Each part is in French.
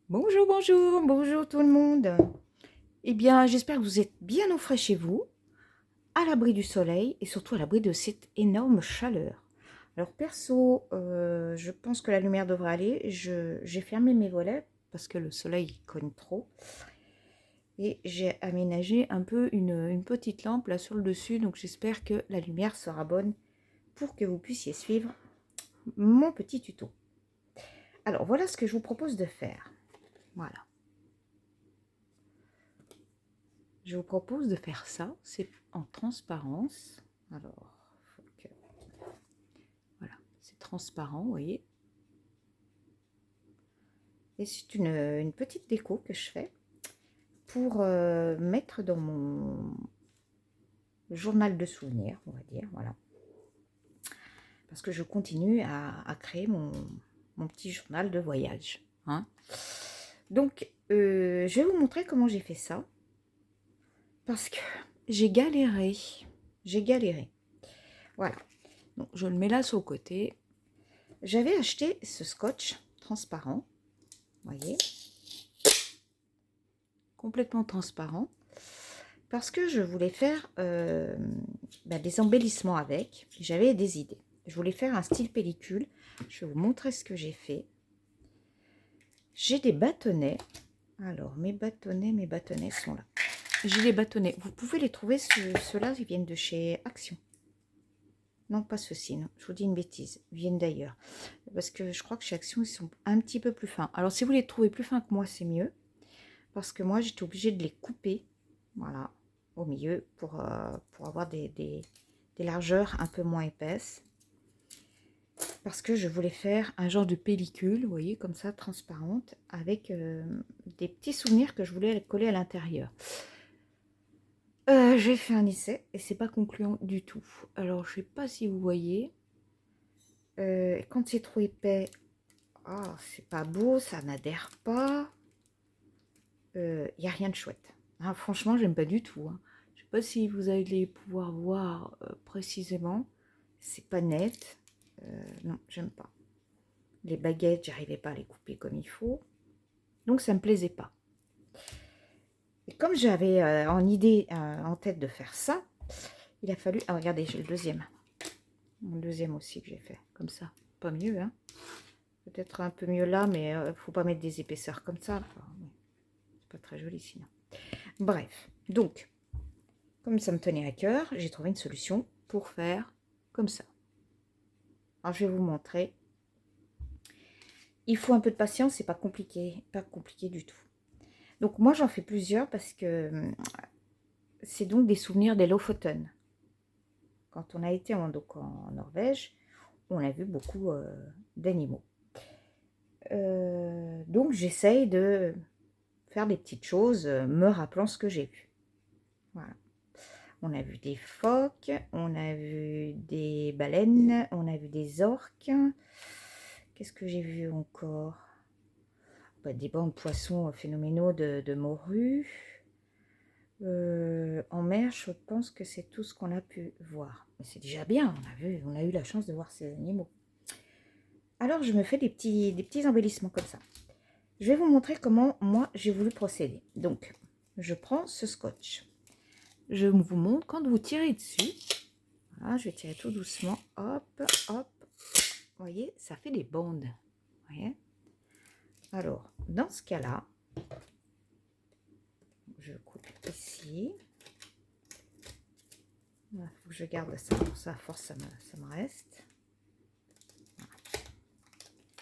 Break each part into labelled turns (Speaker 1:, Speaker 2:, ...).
Speaker 1: Bonjour, bonjour, bonjour tout le monde. Eh bien, j'espère que vous êtes bien au frais chez vous, à l'abri du soleil et surtout à l'abri de cette énorme chaleur. Alors perso, je pense que la lumière devrait aller. J'ai fermé mes volets parce que le soleil cogne trop. Et j'ai aménagé un peu une petite lampe là sur le dessus. Donc j'espère que la lumière sera bonne pour que vous puissiez suivre mon petit tuto. Alors voilà ce que je vous propose de faire. Voilà. Je vous propose de faire ça, c'est en transparence. Alors, faut que... voilà, c'est transparent, vous voyez. Et c'est une petite déco que je fais pour mettre dans mon journal de souvenirs, on va dire, voilà. Parce que je continue à créer mon petit journal de voyage. Hein. Donc, je vais vous montrer comment j'ai fait ça. Parce que j'ai galéré. J'ai galéré. Voilà. Donc, je le mets là sur le côté. J'avais acheté ce scotch transparent, voyez, complètement transparent, parce que je voulais faire des embellissements avec. J'avais des idées. Je voulais faire un style pellicule. Je vais vous montrer ce que j'ai fait. J'ai des bâtonnets. Alors, mes bâtonnets sont là. J'ai les bâtonnets. Vous pouvez les trouver, ceux-là, ils viennent de chez Action. Non, pas ceux-ci, non. Je vous dis une bêtise. Ils viennent d'ailleurs. Parce que je crois que chez Action, ils sont un petit peu plus fins. Alors, si vous les trouvez plus fins que moi, c'est mieux. Parce que moi, j'étais obligée de les couper. Voilà, au milieu. Pour avoir des largeurs un peu moins épaisses. Parce que je voulais faire un genre de pellicule, vous voyez, comme ça, transparente. Avec des petits souvenirs que je voulais coller à l'intérieur. J'ai fait un essai et c'est pas concluant du tout. Alors, je sais pas si vous voyez. Quand c'est trop épais, oh, c'est pas beau, ça n'adhère pas. Il n'y a rien de chouette. Hein, franchement, j'aime pas du tout. Hein. Je sais pas si vous allez pouvoir voir précisément. C'est pas net. Non, j'aime pas. Les baguettes, j'arrivais pas à les couper comme il faut. Donc, ça me plaisait pas. Et comme j'avais en tête de faire ça, il a fallu... Ah, regardez, j'ai le deuxième. Le deuxième aussi que j'ai fait, comme ça. Pas mieux, hein. Peut-être un peu mieux là, mais faut pas mettre des épaisseurs comme ça. Enfin, c'est pas très joli sinon. Bref, donc, comme ça me tenait à cœur, j'ai trouvé une solution pour faire comme ça. Alors, je vais vous montrer. Il faut un peu de patience, c'est pas compliqué du tout. Donc, moi, j'en fais plusieurs parce que c'est donc des souvenirs des Lofoten. Quand on a été en Norvège, on a vu beaucoup d'animaux. Donc, j'essaye de faire des petites choses me rappelant ce que j'ai vu. Voilà. On a vu des phoques, on a vu des baleines, on a vu des orques. Qu'est-ce que j'ai vu encore? Des bancs de poissons phénoménaux de morues. En mer, je pense que c'est tout ce qu'on a pu voir. Mais c'est déjà bien, on a eu la chance de voir ces animaux. Alors, je me fais des petits embellissements comme ça. Je vais vous montrer comment, moi, j'ai voulu procéder. Donc, je prends ce scotch. Je vous montre quand vous tirez dessus. Voilà, je vais tirer tout doucement. Hop, hop. Vous voyez, ça fait des bandes. Vous voyez? Alors, dans ce cas-là, je coupe ici. Il faut que je garde ça. Pour ça, à force, ça me reste. Voilà.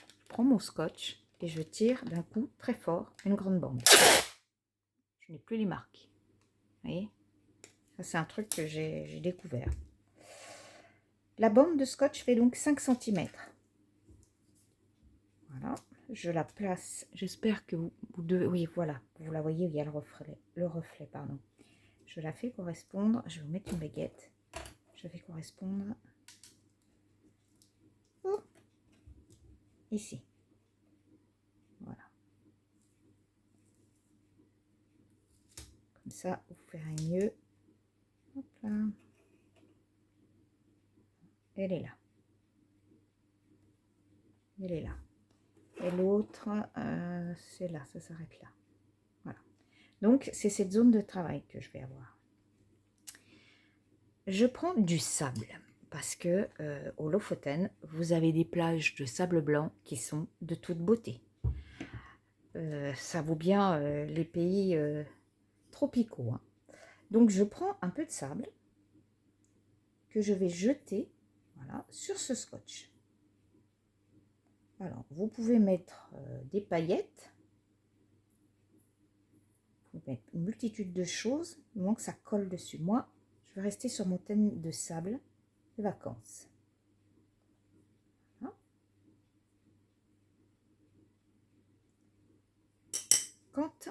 Speaker 1: Je prends mon scotch et je tire d'un coup très fort une grande bande. Je n'ai plus les marques. Vous voyez? Ça, c'est un truc que j'ai découvert. La bande de scotch fait donc 5 cm. Voilà, je la place. J'espère que vous devez... Oui, voilà, vous la voyez, il y a le reflet, pardon. Je la fais correspondre. Je vais vous mettre une baguette. Je fais correspondre. Oh, ici. Voilà. Comme ça, vous ferez mieux. Hop là. Elle est là. Elle est là. Et l'autre, c'est là, ça s'arrête là. Voilà. Donc, c'est cette zone de travail que je vais avoir. Je prends du sable parce que au Lofoten, vous avez des plages de sable blanc qui sont de toute beauté. Ça vaut bien les pays tropicaux. Hein. Donc, je prends un peu de sable que je vais jeter voilà, sur ce scotch. Alors, vous pouvez mettre des paillettes. Vous pouvez mettre une multitude de choses, du moment que ça colle dessus. Moi, je vais rester sur mon thème de sable de vacances. Voilà. Quand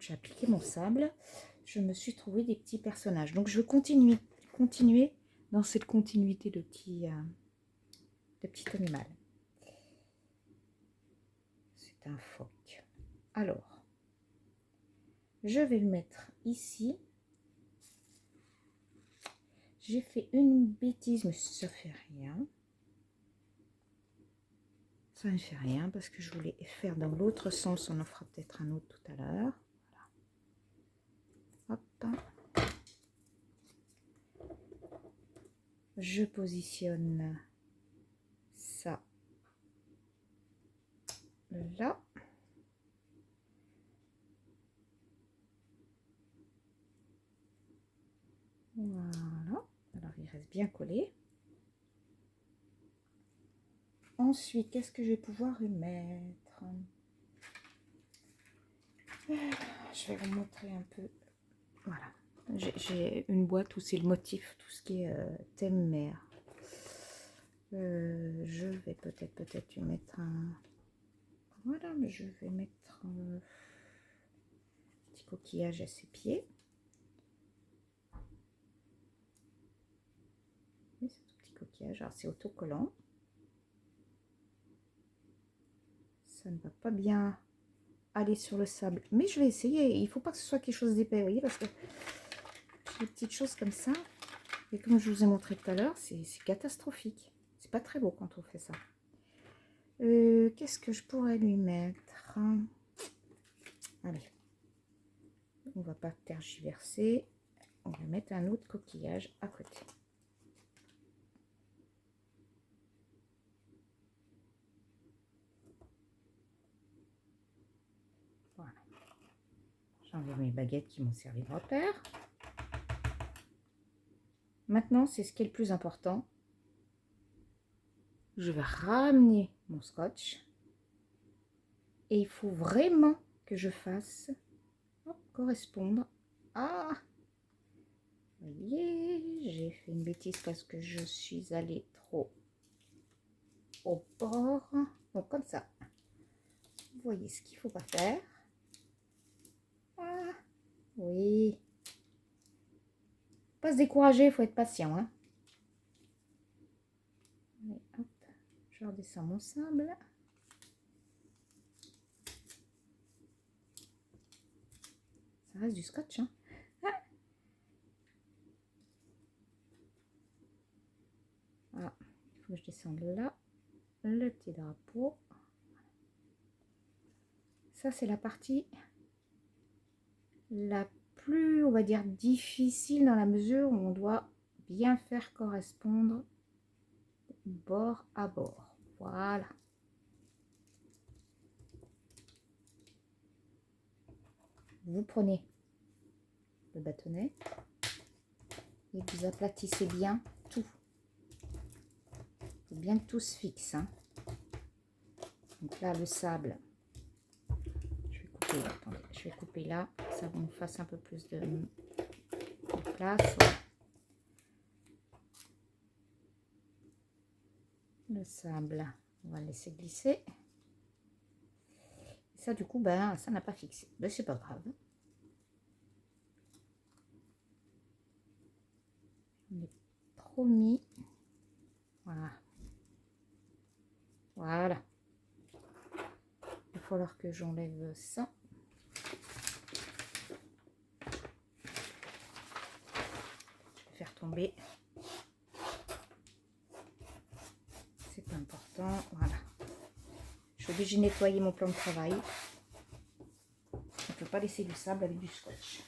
Speaker 1: j'ai appliqué mon sable, je me suis trouvé des petits personnages. Donc, je vais continuer dans cette continuité de petit animal. C'est un phoque. Alors, je vais le mettre ici. J'ai fait une bêtise, mais ça fait rien. Ça ne fait rien parce que je voulais faire dans l'autre sens. On en fera peut-être un autre tout à l'heure. Voilà. Hop. Je positionne ça là. Voilà. Alors, il reste bien collé. Ensuite, qu'est-ce que je vais pouvoir y mettre? Je vais vous montrer un peu. Voilà. J'ai une boîte où c'est le motif, tout ce qui est thème mer. Je vais peut-être y mettre un... Voilà, mais je vais mettre un petit coquillage à ses pieds. Oui, c'est un petit coquillage. Alors, c'est autocollant. Ça ne va pas bien aller sur le sable. Mais je vais essayer. Il ne faut pas que ce soit quelque chose d'épais, vous voyez, parce que j'ai des petites choses comme ça. Et comme je vous ai montré tout à l'heure, c'est catastrophique. C'est pas très beau quand on fait ça. Qu'est-ce que je pourrais lui mettre? Allez. On va pas tergiverser. On va mettre un autre coquillage à côté. Voilà. J'enlève mes baguettes qui m'ont servi de repère. Maintenant, c'est ce qui est le plus important. Je vais ramener mon scotch. Et il faut vraiment que je fasse correspondre à... Vous voyez, j'ai fait une bêtise parce que je suis allée trop au bord. Donc comme ça. Vous voyez ce qu'il ne faut pas faire. Ah, oui. Pas se décourager, il faut être patient. Hein. Allez, hop, je redescends mon sable. Ça reste du scotch. Hein. Ah. Voilà, il faut que je descende là. Le petit drapeau. Ça, c'est la partie la plus, on va dire, difficile dans la mesure où on doit bien faire correspondre bord à bord. Voilà. Vous prenez le bâtonnet et vous aplatissez bien tout. Il faut bien que tout se fixe. Hein. Donc là, le sable, je vais couper, attendez, je vais couper là, ça me fasse un peu plus de place. Le sable, on va le laisser glisser. Et ça, du coup, ben, ça n'a pas fixé. Ben, c'est pas grave. On est promis. Voilà. Voilà. Il va falloir que j'enlève ça. Je vais faire tomber. C'est important. Voilà. obligée de nettoyer mon plan de travail. On ne peut pas laisser du sable avec du scotch.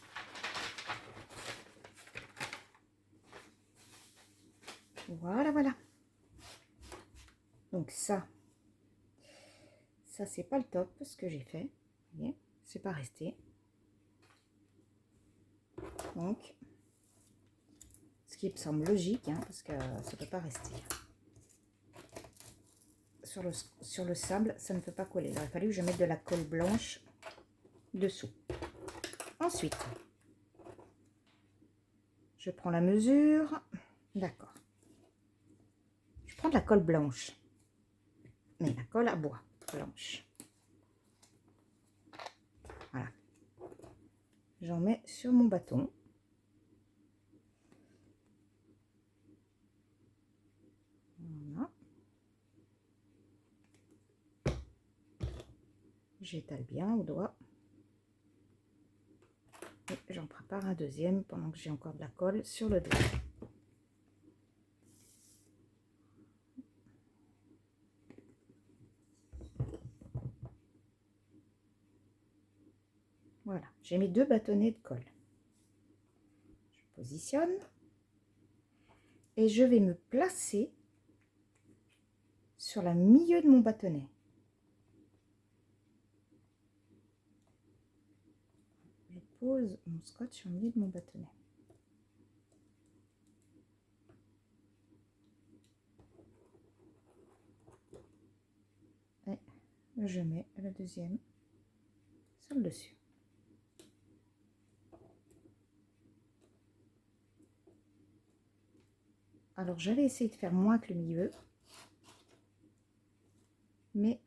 Speaker 1: Voilà, voilà. Donc ça c'est pas le top ce que j'ai fait. Vous voyez, c'est pas resté. Donc, ce qui me semble logique, hein, parce que ça peut pas rester. Sur le sable, ça ne peut pas coller. Il aurait fallu que je mette de la colle blanche dessous. Ensuite, je prends la mesure. D'accord. Je prends de la colle blanche. Mais la colle à bois blanche. Voilà. J'en mets sur mon bâton. Voilà. J'étale bien au doigt. Et j'en prépare un deuxième pendant que j'ai encore de la colle sur le doigt. Voilà, j'ai mis 2 bâtonnets de colle. Je positionne et je vais me placer sur le milieu de mon bâtonnet. Je pose mon scotch sur le milieu de mon bâtonnet. Et je mets le deuxième sur le dessus. Alors j'allais essayer de faire moins que le milieu, mais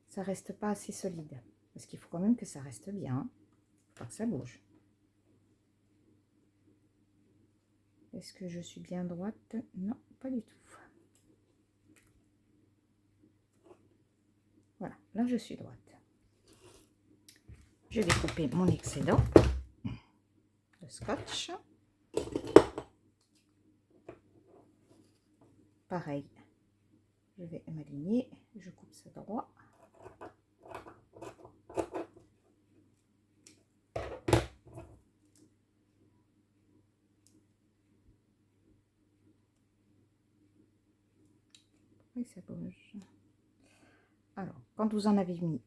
Speaker 1: ça reste pas assez solide. Parce qu'il faut quand même que ça reste bien. Il faut pas que ça bouge. Est-ce que je suis bien droite? Non, pas du tout. Voilà, là je suis droite. Je vais couper mon excédent de scotch. Pareil, je vais m'aligner, je coupe ça droit. Et ça bouge. Alors, quand vous en avez mis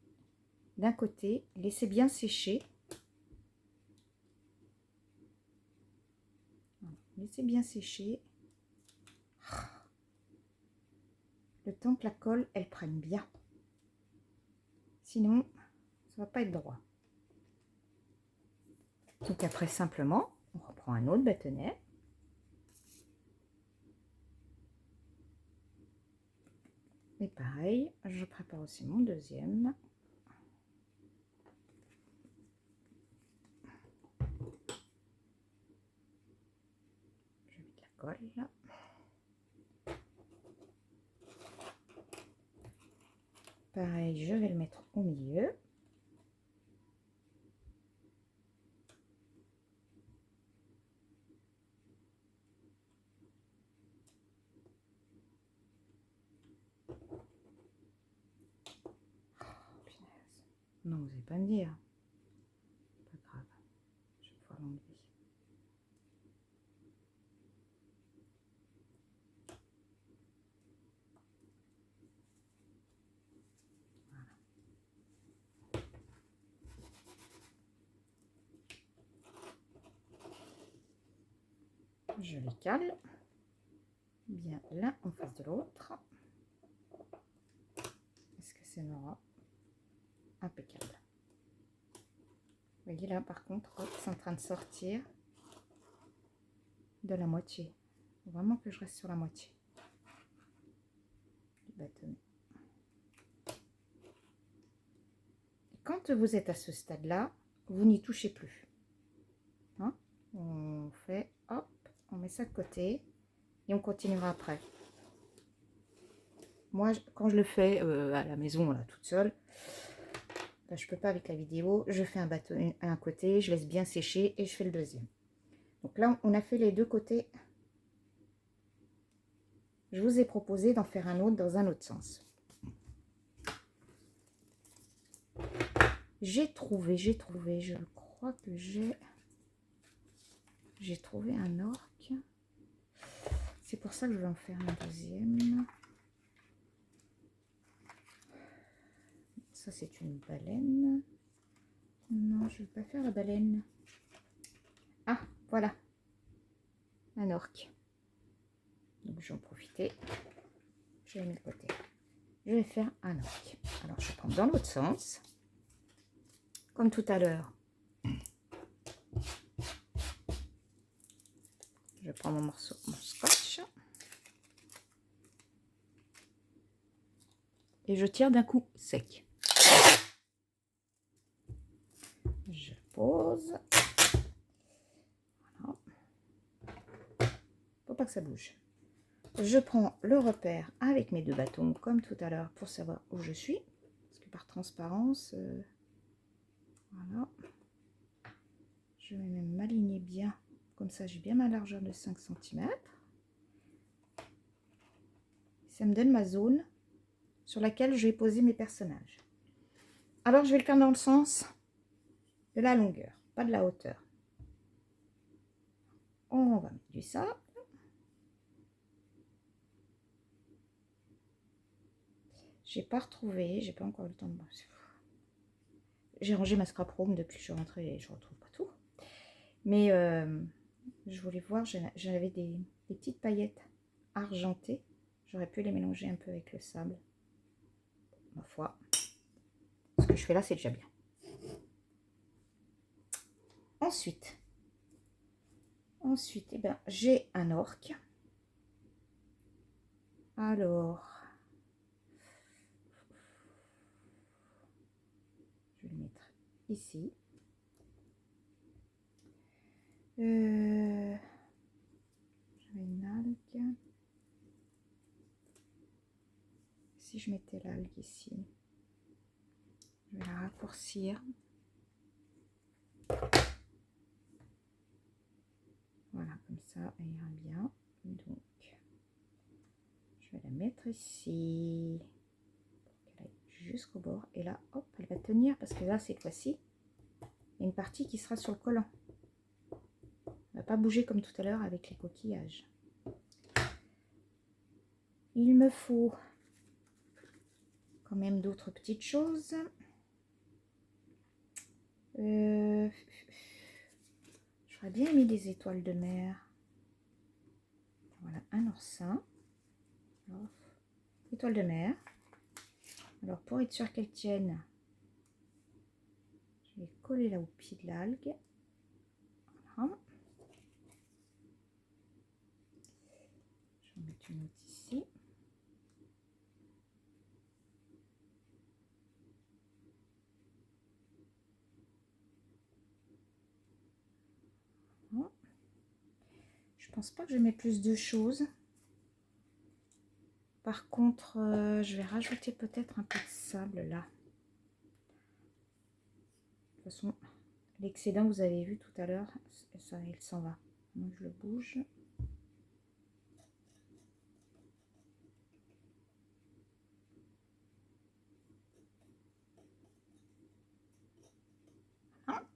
Speaker 1: d'un côté, laissez bien sécher. Laissez bien sécher. Le temps que la colle, elle prenne bien. Sinon, ça va pas être droit. Donc après, simplement, on reprend un autre bâtonnet. Et pareil, je prépare aussi mon deuxième. Je mets de la colle là. Pareil, je vais le mettre au milieu. Non, vous n'allez pas me dire. Pas grave. Je vais pouvoir l'enlever. Voilà. Je les cale bien l'un en face de l'autre. Est-ce que c'est Nora? Impeccable. Vous voyez là, par contre, c'est en train de sortir de la moitié. Il faut vraiment que je reste sur la moitié du bâtonnet. Quand vous êtes à ce stade-là, vous n'y touchez plus. Hein? On fait, hop, on met ça de côté et on continuera après. Moi, quand je le fais à la maison, là, toute seule, là, je peux pas avec la vidéo, je fais un bâtonnet à un côté, je laisse bien sécher et je fais le deuxième. Donc là, on a fait les deux côtés. Je vous ai proposé d'en faire un autre dans un autre sens. J'ai trouvé, je crois que j'ai trouvé un orque. C'est pour ça que je vais en faire un deuxième. Ça, c'est une baleine. Non, je ne vais pas faire la baleine. Ah, voilà. Un orque. Donc, je vais en profiter. Je vais mettre de côté. Je vais faire un orque. Alors, je prends dans l'autre sens. Comme tout à l'heure. Je prends mon morceau, mon scotch. Et je tire d'un coup sec. Je pose. Voilà. Faut pas que ça bouge. Je prends le repère avec mes deux bâtons, comme tout à l'heure, pour savoir où je suis. Parce que par transparence, voilà. Je vais même m'aligner bien. Comme ça, j'ai bien ma largeur de 5 cm. Ça me donne ma zone sur laquelle je vais poser mes personnages. Alors, je vais le faire dans le sens de la longueur, pas de la hauteur. On va mettre du sable. J'ai pas retrouvé, j'ai pas encore eu le temps de... J'ai rangé ma scrap room depuis que je suis rentrée et je retrouve pas tout. Mais je voulais voir, j'avais des petites paillettes argentées. J'aurais pu les mélanger un peu avec le sable. Ma foi, ce que je fais là, c'est déjà bien. Ensuite, eh ben, j'ai un orque. Alors, je vais le mettre ici. J'avais une algue. Si je mettais l'algue ici, je vais la raccourcir. Voilà, comme ça, elle ira bien. Donc, je vais la mettre ici. Pour qu'elle aille jusqu'au bord. Et là, hop, elle va tenir. Parce que là, cette fois-ci, il y a une partie qui sera sur le collant. Elle ne va pas bouger comme tout à l'heure avec les coquillages. Il me faut quand même d'autres petites choses. J'aurais bien aimé des étoiles de mer. Voilà, un oursin. Alors, étoile de mer. Alors, pour être sûr qu'elle tienne, je vais coller là au pied de l'algue. Voilà. Je vais en mettre une autre ici. Voilà. Je pense pas que je vais mettre plus de choses. Par contre, je vais rajouter peut-être un peu de sable là. De toute façon, l'excédent, vous avez vu tout à l'heure, ça, il s'en va. Donc, je le bouge. Ah.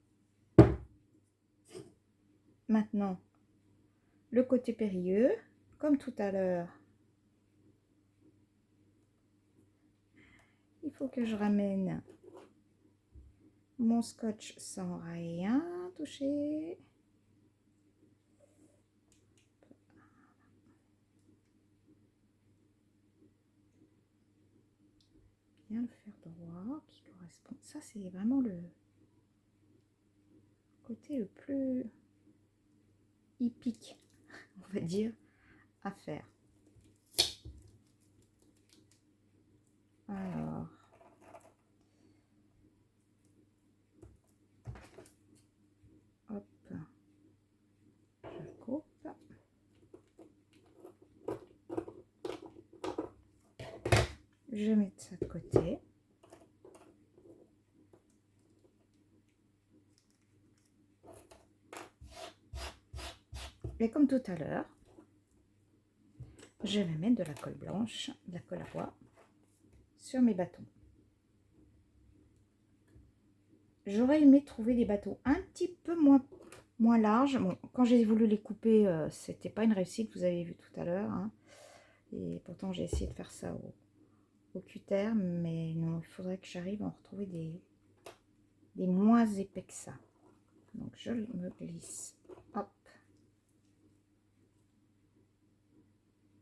Speaker 1: Maintenant, le côté périlleux, comme tout à l'heure. Il faut que je ramène mon scotch sans rien toucher. Bien le faire droit qui correspond. Ça, c'est vraiment le côté le plus hippique, on va dire, à faire. Alors, hop, je coupe. Je vais mettre ça de côté. Et comme tout à l'heure, je vais mettre de la colle blanche, de la colle à bois, sur mes bâtons. j'aurais aimé trouver des bateaux un petit peu moins larges. Bon, quand j'ai voulu les couper, c'était pas une réussite, vous avez vu tout à l'heure. Hein. Et pourtant, j'ai essayé de faire ça au cutter, mais non, il faudrait que j'arrive à en retrouver des moins épais que ça. Donc, je me glisse. Hop.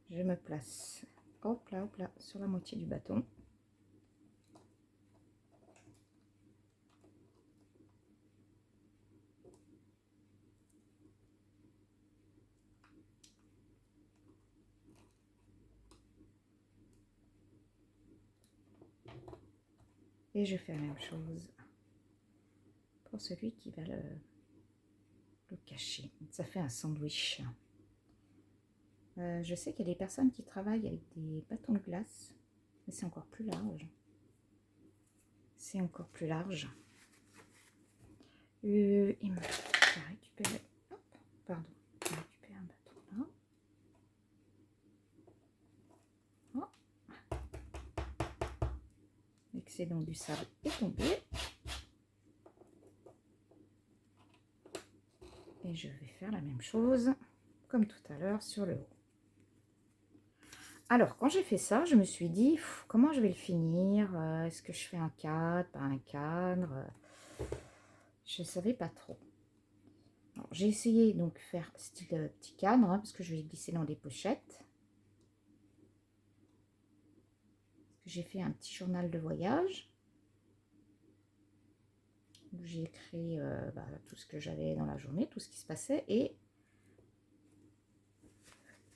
Speaker 1: Je me place. Hop là, sur la moitié du bâton. Et je fais la même chose pour celui qui va le cacher. Ça fait un sandwich. Je sais qu'il y a des personnes qui travaillent avec des bâtons de glace, mais c'est encore plus large. C'est encore plus large. Il m'a récupéré. Hop, pardon. Il m'a récupéré un bâton là. Oh. L'excédent du sable est tombé. Et je vais faire la même chose, comme tout à l'heure, sur le haut. Alors, quand j'ai fait ça, je me suis dit, comment je vais le finir? Est-ce que je fais un cadre, pas un cadre? Je ne savais pas trop. J'ai essayé donc faire style petit cadre, hein, parce que je vais glisser dans des pochettes. J'ai fait un petit journal de voyage. J'ai écrit tout ce que j'avais dans la journée, tout ce qui se passait. Et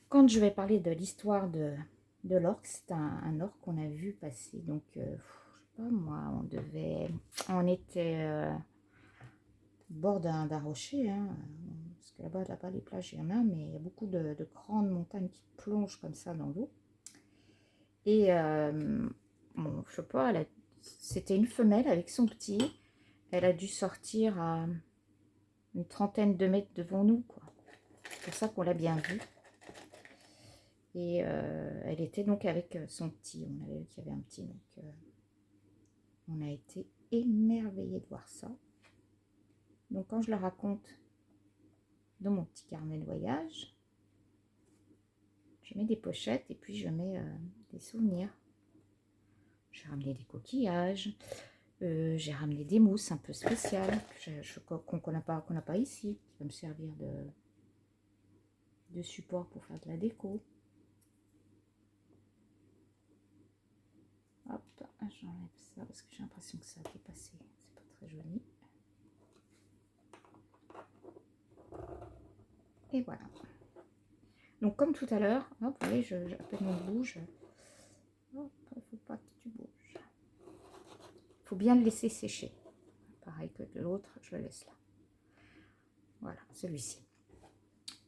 Speaker 1: quand je vais parler de l'histoire de l'orque, c'est un orque qu'on a vu passer. Donc, je sais pas moi, on était au bord d'un rocher. Hein, parce que là-bas, les plages, il y en a, mais il y a beaucoup de grandes montagnes qui plongent comme ça dans l'eau. Et, bon, je sais pas, c'était une femelle avec son petit. Elle a dû sortir à une trentaine de mètres devant nous, quoi. C'est pour ça qu'on l'a bien vue. Et elle était donc avec son petit. On avait vu qu'il y avait un petit. Donc, on a été émerveillés de voir ça. Donc, quand je le raconte dans mon petit carnet de voyage, je mets des pochettes et puis je mets des souvenirs. J'ai ramené des coquillages. J'ai ramené des mousses un peu spéciales qu'on n'a pas ici, qui va me servir de support pour faire de la déco. Hop, j'enlève ça parce que j'ai l'impression que ça a dépassé. C'est pas très joli. Et voilà. Donc comme tout à l'heure, vous voyez, à peine on bouge. Hop, il faut pas que tu bouges. Il faut bien le laisser sécher. Pareil que de l'autre, je le laisse là. Voilà, celui-ci.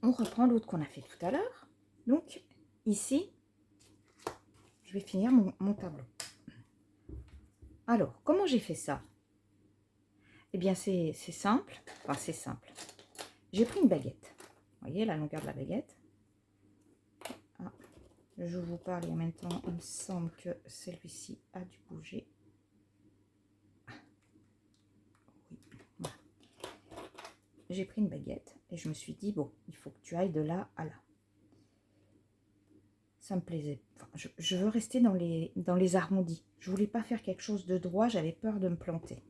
Speaker 1: On reprend l'autre qu'on a fait tout à l'heure. Donc ici, je vais finir mon tableau. Alors, comment j'ai fait ça? Eh bien, c'est simple. Enfin, c'est simple. J'ai pris une baguette. Vous voyez la longueur de la baguette. Ah, je vous parle et en même temps, il me semble que celui-ci a dû bouger. Oui, voilà. J'ai pris une baguette et je me suis dit, bon, il faut que tu ailles de là à là. Ça me plaisait. Enfin, je veux rester dans les arrondis. Je voulais pas faire quelque chose de droit, j'avais peur de me planter.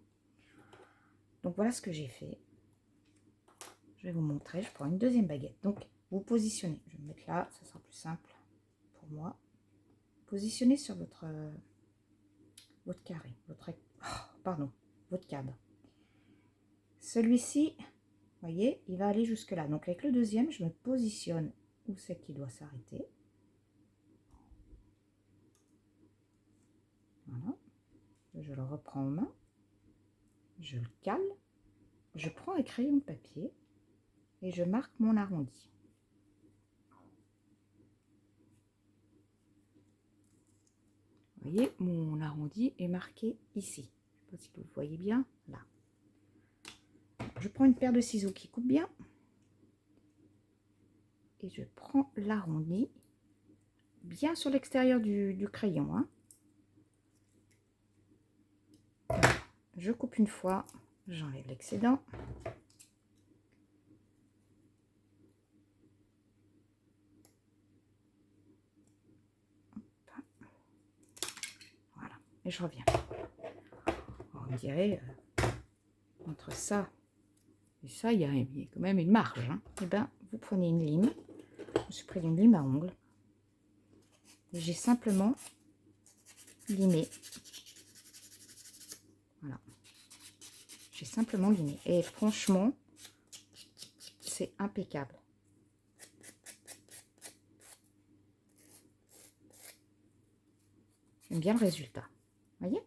Speaker 1: Donc voilà ce que j'ai fait. Je vais vous montrer, je prends une deuxième baguette. Donc vous positionnez, je vais me mettre là, ça sera plus simple pour moi. Positionnez sur votre carré, votre cadre. Celui-ci, vous voyez, il va aller jusque là. Donc avec le deuxième, je me positionne où c'est qu'il doit s'arrêter. Voilà. Je le reprends en main. Je le cale. Je prends un crayon de papier et je marque mon arrondi. Vous voyez, mon arrondi est marqué ici. Je ne sais pas si vous voyez bien, là. Je prends une paire de ciseaux qui coupe bien. Et je prends l'arrondi bien sur l'extérieur du crayon. Hein. Je coupe une fois J'enlève l'excédent. Voilà, et je reviens. On dirait, entre ça et ça, il y a quand même une marge. Hein. Et bien, vous prenez une lime. Je suis pris une lime à ongles. J'ai simplement limé. Voilà. J'ai simplement limé. Et franchement, c'est impeccable. J'aime bien le résultat. Vous voyez?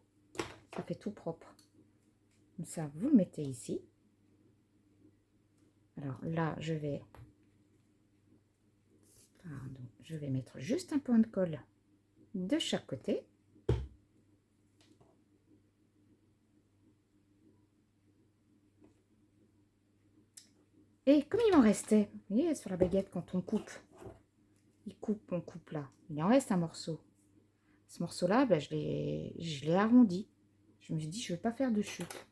Speaker 1: Ça fait tout propre. Comme ça, vous le mettez ici. Alors là, je vais mettre juste un point de colle de chaque côté. Et comme il m'en restait, vous voyez, sur la baguette, quand on coupe, on coupe là. Il en reste un morceau. Ce morceau-là, ben, je l'ai arrondi. Je me suis dit, je ne vais pas faire de chute.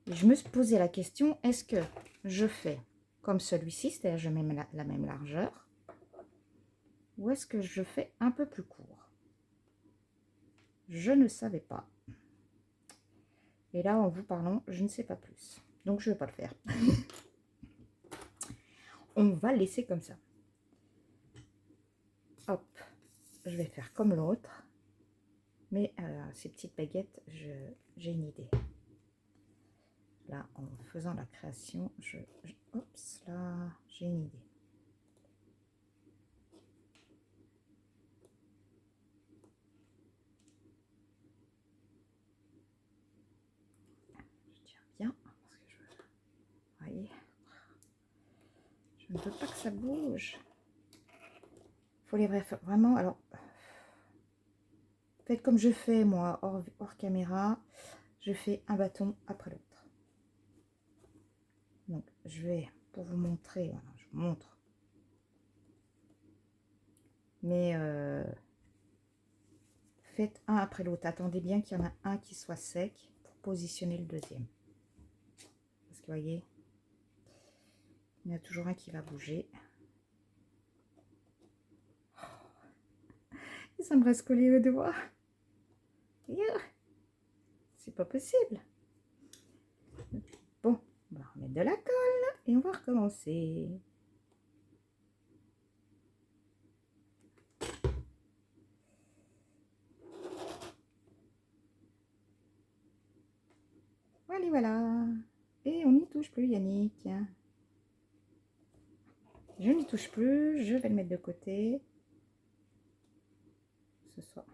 Speaker 1: Et je me suis posé la question, est-ce que je fais comme celui-ci, c'est-à-dire je mets la même largeur, ou est-ce que je fais un peu plus court? Je ne savais pas. Et là, en vous parlant, je ne sais pas plus. Donc, je ne vais pas le faire. On va le laisser comme ça. Hop, je vais faire comme l'autre. Mais ces petites baguettes, j'ai une idée. Là, en faisant la création, hop, là, j'ai une idée. Je tiens bien, parce que voyez, je ne veux pas que ça bouge. Il faut les vraiment, alors, faites comme je fais, moi, hors caméra, je fais un bâton après l'autre. Donc, je vais, pour vous montrer, voilà, je vous montre. Mais faites un après l'autre. Attendez bien qu'il y en a un qui soit sec pour positionner le deuxième. Parce que vous voyez, il y en a toujours un qui va bouger. Et ça me reste collé aux doigts. C'est pas possible. Bon, on va remettre de la colle et on va recommencer. Voilà, voilà. Et on n'y touche plus, Yannick. Je n'y touche plus. Je vais le mettre de côté. Ce soir.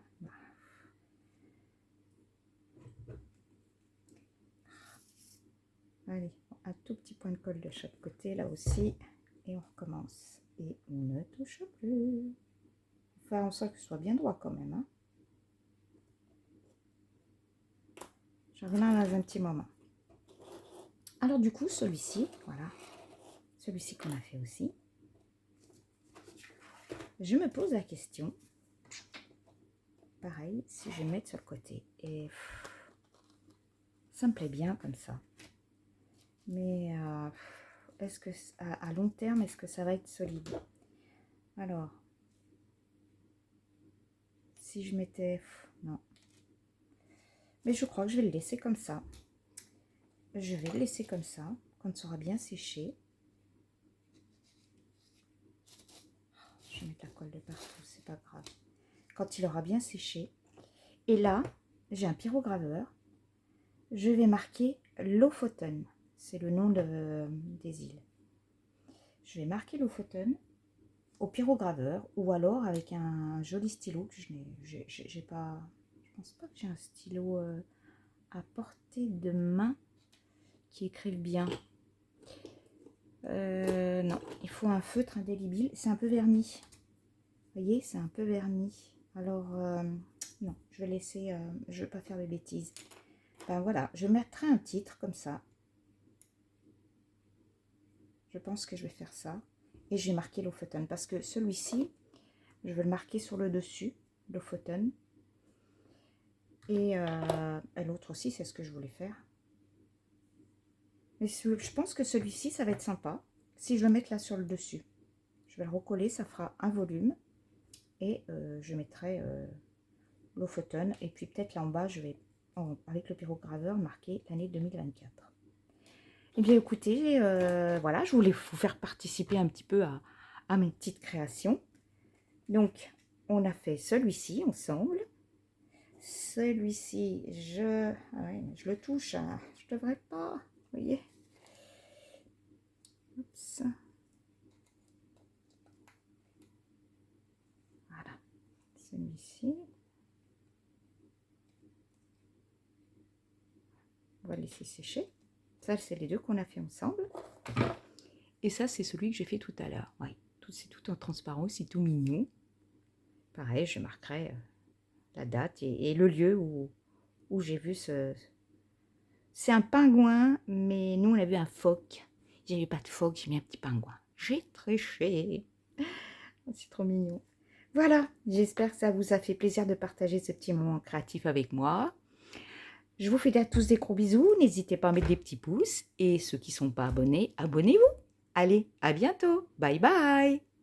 Speaker 1: Allez, un tout petit point de colle de chaque côté, là aussi. Et on recommence. Et on ne touche plus. Faire en sorte que ce soit bien droit quand même. Hein. Je reviens dans un petit moment. Alors du coup, celui-ci, voilà. Celui-ci qu'on a fait aussi. Je me pose la question. Pareil, si je vais mettre sur le côté. Et ça me plaît bien comme ça. Mais est-ce que à long terme, est-ce que ça va être solide? Alors, si je mettais... Non. Mais je crois que je vais le laisser comme ça. Je vais le laisser comme ça, quand ça aura bien séché. Je vais mettre la colle de partout, c'est pas grave. Quand il aura bien séché. Et là, j'ai un pyrograveur. Je vais marquer Lofoten. C'est le nom des îles. Je vais marquer Lofoten au pyrograveur ou alors avec un joli stylo que j'ai pas. Je pense pas que j'ai un stylo à portée de main qui écrive bien. Non, il faut un feutre indélébile. C'est un peu verni. Vous voyez, c'est un peu verni. Alors, non, je vais laisser. Je ne vais pas faire de bêtises. Ben voilà, je mettrai un titre comme ça. Je pense que je vais faire ça. Et j'ai marqué Lofoten parce que celui-ci, je vais le marquer sur le dessus, Lofoten. Et l'autre aussi, c'est ce que je voulais faire. Mais je pense que celui-ci, ça va être sympa. Si je le mets là sur le dessus. Je vais le recoller, ça fera un volume. Et je mettrai Lofoten. Et puis peut-être là en bas, je vais, avec le pyrograveur, marquer l'année 2024. Eh bien écoutez, voilà, je voulais vous faire participer un petit peu à mes petites créations. Donc, on a fait celui-ci ensemble. Celui-ci, je le touche, hein. Je devrais pas, vous voyez. Oups. Voilà, celui-ci. On va laisser sécher. Ça, c'est les deux qu'on a fait ensemble. Et ça, c'est celui que j'ai fait tout à l'heure. Oui, c'est tout en transparent, c'est tout mignon. Pareil, je marquerai la date et le lieu où j'ai vu ce... C'est un pingouin, mais nous, on a vu un phoque. J'avais pas de phoque, j'ai mis un petit pingouin. J'ai triché. C'est trop mignon. Voilà, j'espère que ça vous a fait plaisir de partager ce petit moment créatif avec moi. Je vous fais à tous des gros bisous. N'hésitez pas à mettre des petits pouces. Et ceux qui ne sont pas abonnés, abonnez-vous. Allez, à bientôt. Bye bye.